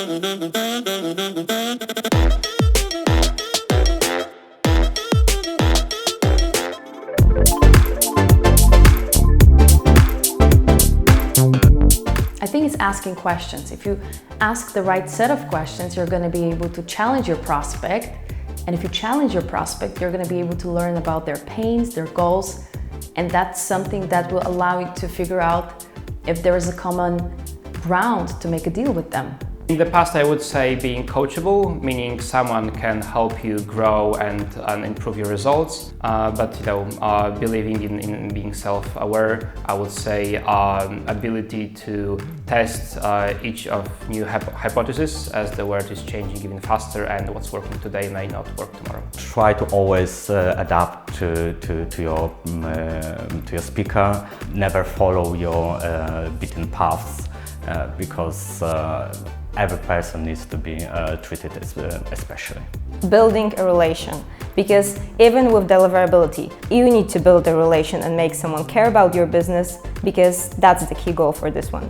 I think it's asking questions. If you ask the right set of questions, you're going to be able to challenge your prospect. And if you challenge your prospect, you're going to be able to learn about their pains, their goals. And that's something that will allow you to figure out if there is a common ground to make a deal with them. In the past, I would say being coachable, meaning someone can help you grow and improve your results. But believing in being self-aware, I would say ability to test each of new hypotheses as the world is changing even faster, and what's working today may not work tomorrow. Try to always adapt to your speaker. Never follow your beaten paths because every person needs to be treated especially. Building a relation, because even with deliverability, you need to build a relation and make someone care about your business, because that's the key goal for this one.